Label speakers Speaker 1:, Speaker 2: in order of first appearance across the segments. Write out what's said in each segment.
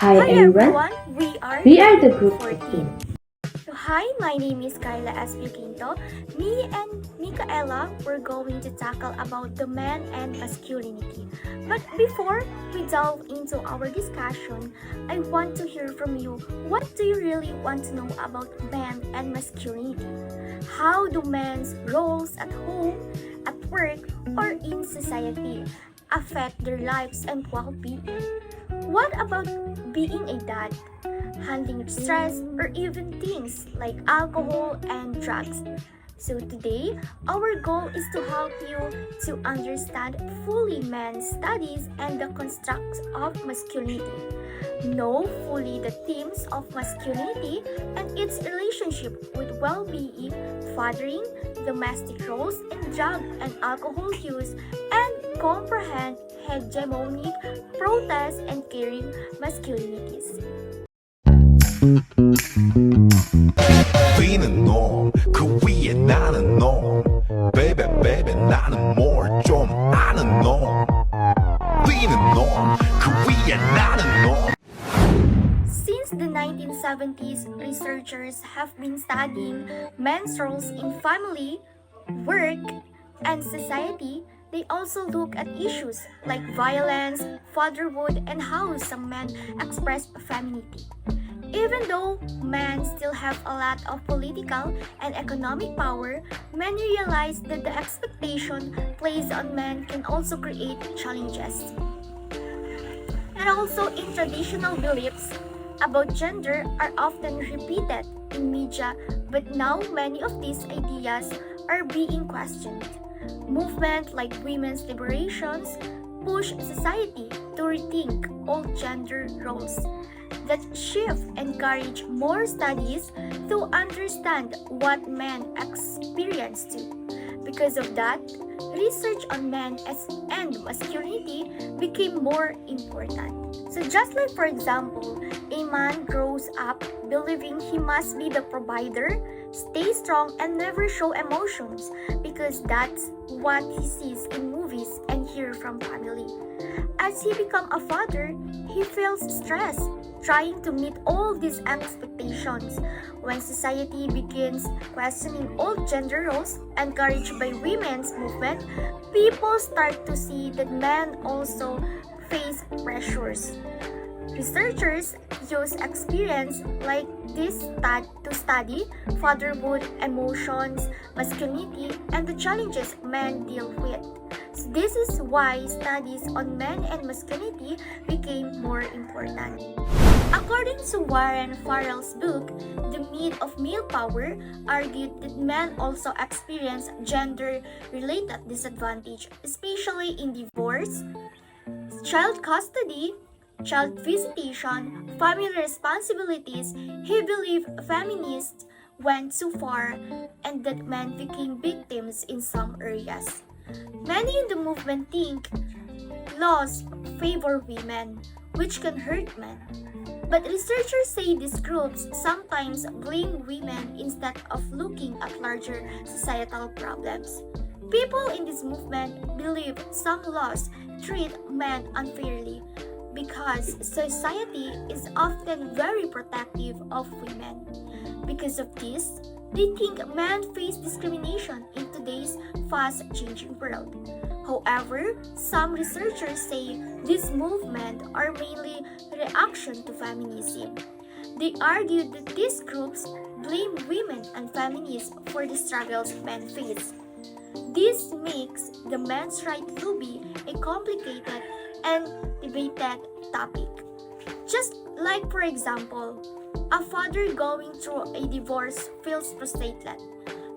Speaker 1: Hi
Speaker 2: Hi
Speaker 1: everyone,
Speaker 2: everyone, we are
Speaker 1: we are the group
Speaker 2: 14.
Speaker 1: 15.
Speaker 2: Hi, my name is Kyla S. Quinto. Me and Micaela were going to tackle about the man and masculinity. But before we delve into our discussion, I want to hear from you. What do you really want to know about man and masculinity? How do men's roles at home, at work, or in society affect their lives and well-being? What about being a dad, handling stress, or even things like alcohol and drugs? So today, our goal is to help you to understand fully men's studies and the constructs of masculinity. Know fully the themes of masculinity and its relationship with well-being, fathering, domestic roles, and drug and alcohol use, and comprehend hegemonic, protest, and caring masculinities.
Speaker 3: Being norm 그 위에 나는 norm Baby baby 나는 more 좀 아는 norm Being norm 그 위에 나는 norm
Speaker 2: Since the 1970s, researchers have been studying men's roles in family, work, and society. They also look at issues like violence, fatherhood, and how some men express femininity. Even though men still have a lot of political and economic power, many realize that the expectation placed on men can also create challenges. And also, in traditional beliefs about gender are often repeated in media, but now many of these ideas are being questioned. Movements like women's liberations push society to rethink all gender roles. That shift encourage more studies to understand what men experience too. Because of that, research on men and masculinity became more important. So just like for example, a man grows up believing he must be the provider, stay strong and never show emotions because that's what he sees in movies and hear from family. As he becomes a father, he feels stress trying to meet all these expectations. When society begins questioning all gender roles encouraged by women's movement, people start to see that men also face pressures. Researchers use experience like this to study fatherhood, emotions, masculinity, and the challenges men deal with. So this is why studies on men and masculinity became more important. According to Warren Farrell's book, The Myth of Male Power, argued that men also experience gender-related disadvantage, especially in divorce, child custody, child visitation, family responsibilities. He believed feminists went too far and that men became victims in some areas. Many in the movement think laws favor women, which can hurt men. But researchers say these groups sometimes blame women instead of looking at larger societal problems. People in this movement believe some laws treat men unfairly because society is often very protective of women. Because of this, they think men face discrimination in today's fast-changing world. However, some researchers say these movements are mainly reaction to feminism. They argue that these groups blame women and feminists for the struggles men face. This makes the men's right lobby a complicated and debated topic. Just like, for example, a father going through a divorce feels frustrated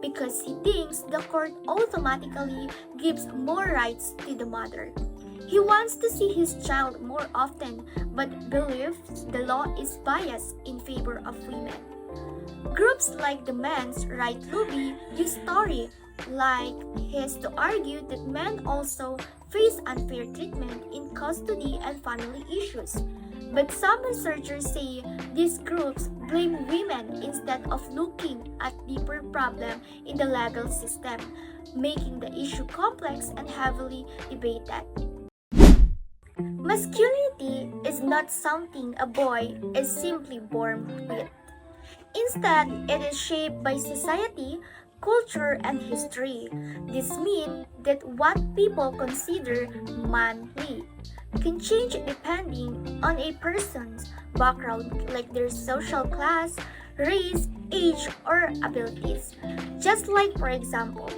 Speaker 2: because he thinks the court automatically gives more rights to the mother. He wants to see his child more often but believes the law is biased in favor of women. Groups like the Men's Right Lobby use stories like his to argue that men also face unfair treatment in custody and family issues. But some researchers say these groups blame women instead of looking at deeper problem in the legal system, making the issue complex and heavily debated. Masculinity is not something a boy is simply born with. Instead, it is shaped by society, culture, and history. This means that what people consider manly can change depending on a person's background, like their social class, race, age, or abilities. Just like, for example,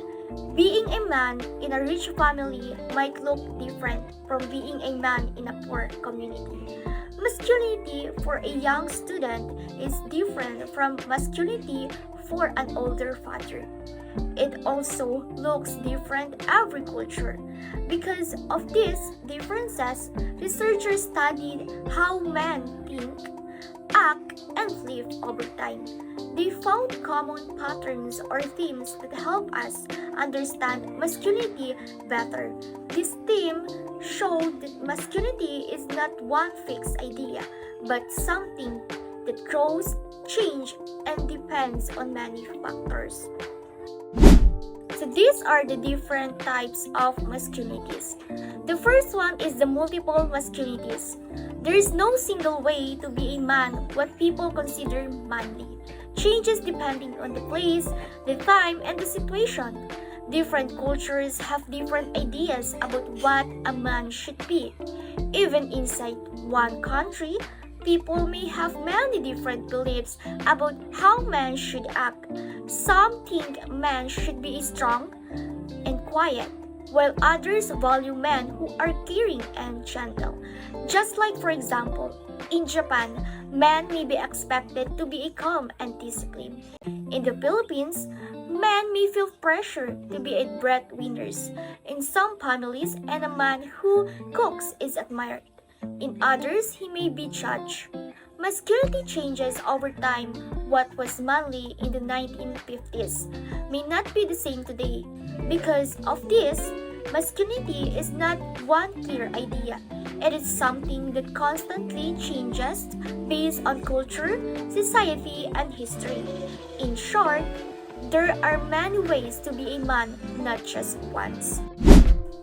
Speaker 2: being a man in a rich family might look different from being a man in a poor community. Masculinity for a young student is different from masculinity for an older father. It also looks different every culture. Because of these differences, researchers studied how men think, act, and live over time. They found common patterns or themes that help us understand masculinity better. This theme showed that masculinity is not one fixed idea, but something that grows, changes, and depends on many factors. So these are the different types of masculinities. The first one is the multiple masculinities. There is no single way to be a man what people consider manly. Changes depending on the place, the time, and the situation. Different cultures have different ideas about what a man should be. Even inside one country, people may have many different beliefs about how men should act. Some think men should be strong and quiet, while others value men who are caring and gentle. Just like, for example, in Japan, men may be expected to be calm and disciplined. In the Philippines, men may feel pressure to be a breadwinners. In some families, and a man who cooks is admired. In others, he may be judged. Masculinity changes over time. What was manly in the 1950s may not be the same today. Because of this, masculinity is not one clear idea. It is something that constantly changes based on culture, society, and history. In short, there are many ways to be a man, not just once.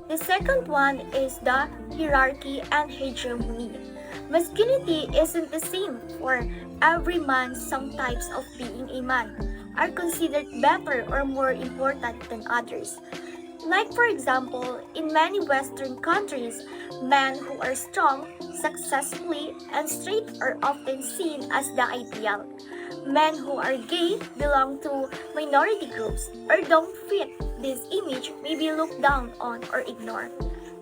Speaker 2: The second one is the hierarchy and hegemony. Masculinity isn't the same for every man. Some types of being a man are considered better or more important than others. Like, for example, in many Western countries, men who are strong, successful, and straight are often seen as the ideal. Men who are gay belong to minority groups or don't fit this image may be looked down on or ignored.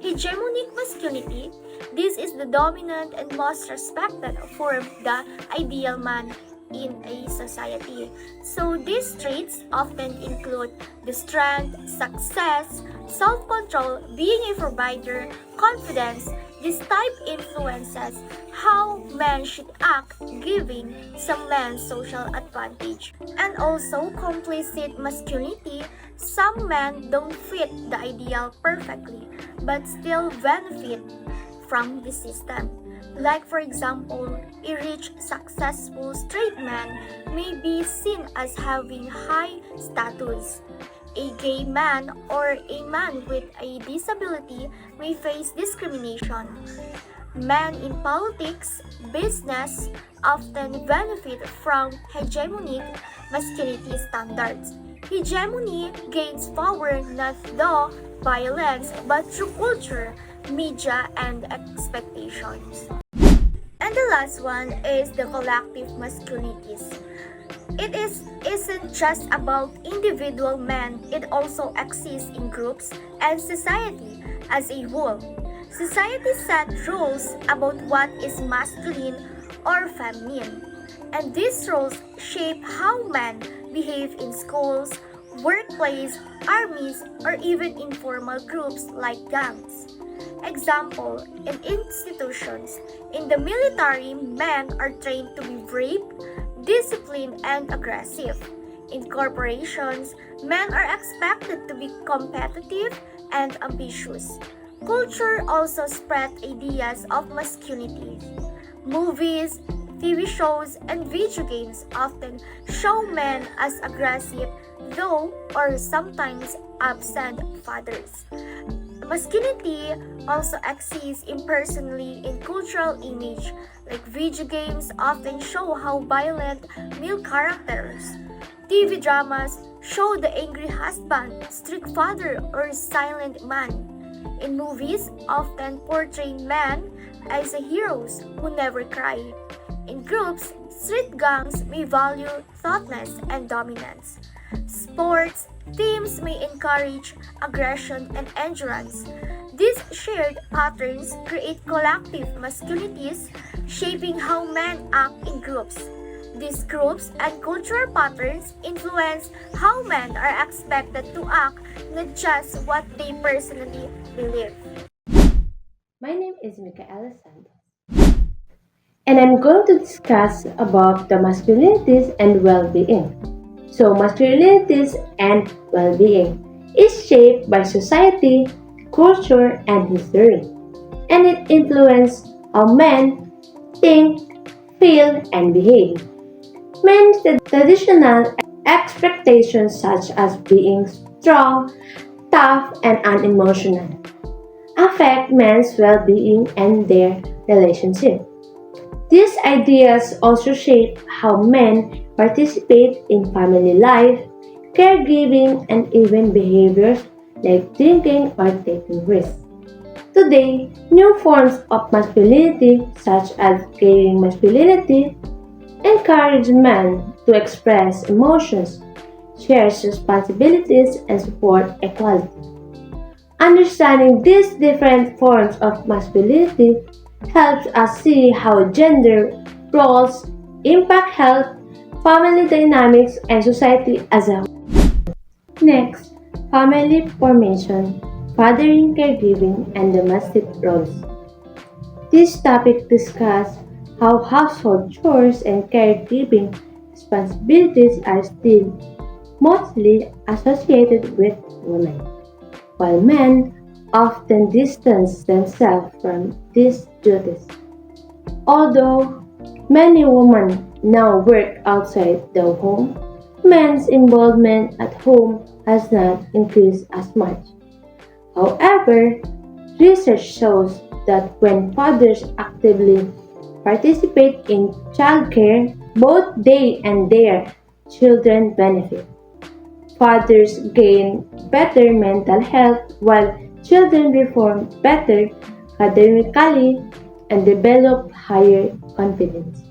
Speaker 2: Hegemonic masculinity, this is the dominant and most respected form of the ideal man in a society. So these traits often include the strength, success, self-control, being a provider, confidence. This type influences how men should act, giving some men social advantage. And also complicit masculinity, some men don't fit the ideal perfectly, but still benefit from the system. Like, for example, a rich, successful straight man may be seen as having high status. A gay man or a man with a disability may face discrimination. Men in politics, business often benefit from hegemonic masculinity standards. Hegemony gains power not through violence but through culture, media, and expectations. And the last one is the collective masculinities. Isn't just about individual men, it also exists in groups and society as a whole. Society set rules about what is masculine or feminine, and these rules shape how men behave in schools, workplace, armies, or even informal groups like gangs. Example, in institutions, in the military, men are trained to be brave, disciplined, and aggressive. In corporations, men are expected to be competitive and ambitious. Culture also spread ideas of masculinity. Movies, TV shows, and video games often show men as aggressive, though or sometimes absent fathers. Masculinity also exists impersonally in cultural image, like video games often show how violent male characters. TV dramas show the angry husband, strict father, or silent man. In movies, often portray men as the heroes who never cry. In groups, street gangs may value toughness and dominance. Sports teams may encourage aggression and endurance. These shared patterns create collective masculinities, shaping how men act in groups. These groups and cultural patterns influence how men are expected to act, not just what they personally believe.
Speaker 1: My name is Michaela Santos, and I'm going to discuss about the masculinities and well-being. So, masculinities and well-being is shaped by society, culture, and history, and it influences how men think, feel, and behave. Men's traditional expectations such as being strong, tough, and unemotional affect men's well-being and their relationship. These ideas also shape how men participate in family life, caregiving, and even behaviors like drinking or taking risks. Today, new forms of masculinity, such as caring masculinity, encourage men to express emotions, share responsibilities, and support equality. Understanding these different forms of masculinity helps us see how gender roles impact health, family dynamics, and society as a whole. Next, family formation, fathering, caregiving, and domestic roles. This topic discusses how household chores and caregiving responsibilities are still mostly associated with women, while men often distance themselves from these duties. Although many women now work outside the home, men's involvement at home has not increased as much. However, research shows that when fathers actively participate in childcare, both they and their children benefit. Fathers gain better mental health while children perform better academically and develop higher confidence.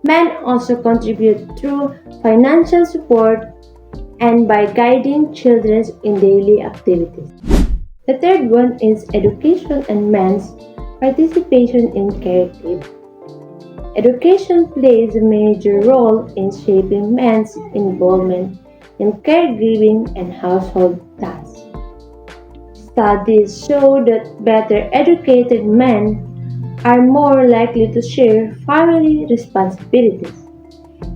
Speaker 1: Men also contribute through financial support and by guiding children in daily activities. The third one is education and men's participation in caregiving. Education plays a major role in shaping men's involvement in caregiving and household tasks. Studies show that better educated men are more likely to share family responsibilities.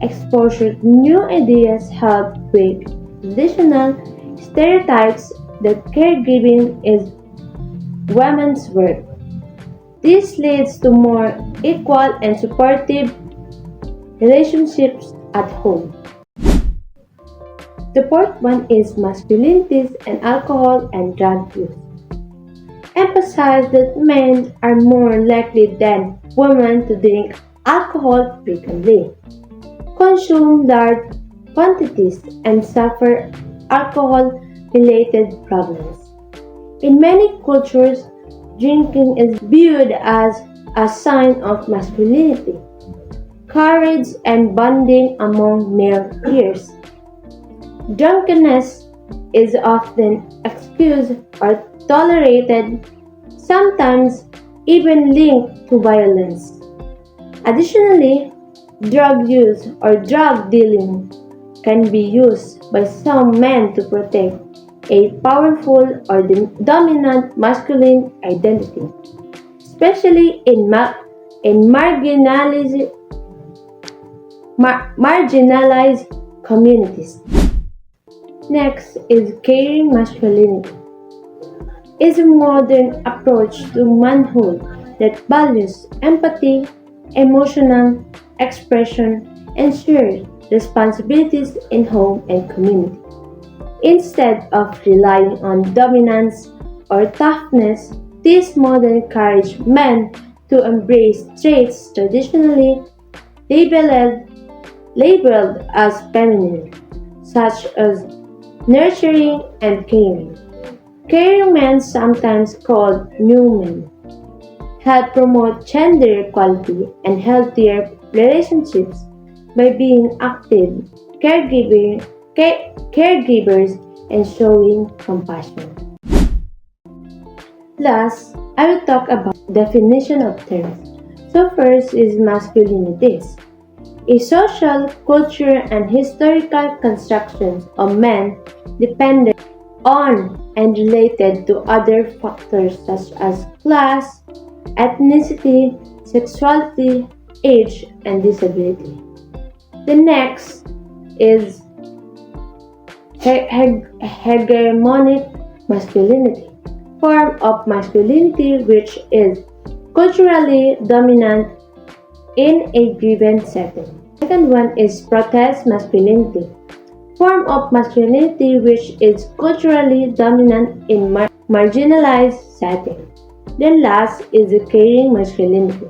Speaker 1: Exposure to new ideas help break traditional stereotypes that caregiving is women's work. This leads to more equal and supportive relationships at home. The fourth one is masculinities and alcohol and drug use. Emphasize that men are more likely than women to drink alcohol frequently, consume large quantities, and suffer alcohol-related problems. In many cultures, drinking is viewed as a sign of masculinity, courage, and bonding among male peers. Drunkenness is often excused or tolerated, sometimes even linked to violence. Additionally, drug use or drug dealing can be used by some men to protect a powerful or dominant masculine identity, especially in marginalized communities. Next is caring masculinity. Is a modern approach to manhood that values empathy, emotional expression, and shared responsibilities in home and community. Instead of relying on dominance or toughness, this model encourages men to embrace traits traditionally labeled, labeled as feminine, such as nurturing and caring. Caring men, sometimes called new men, help promote gender equality and healthier relationships by being active caregivers and showing compassion. Last, I will talk about definition of terms. So first is masculinities. A social, cultural, and historical constructions of men dependent on and related to other factors such as class, ethnicity, sexuality, age, and disability. The next is hegemonic masculinity, form of masculinity which is culturally dominant in a given setting. Second one is protest masculinity, form of masculinity which is culturally dominant in marginalized setting. Then last is the caring masculinity,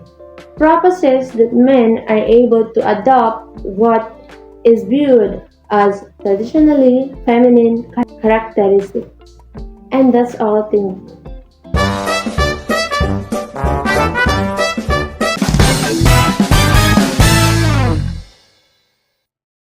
Speaker 1: proposes that men are able to adopt what is viewed as traditionally feminine characteristics. And that's all. Thank you.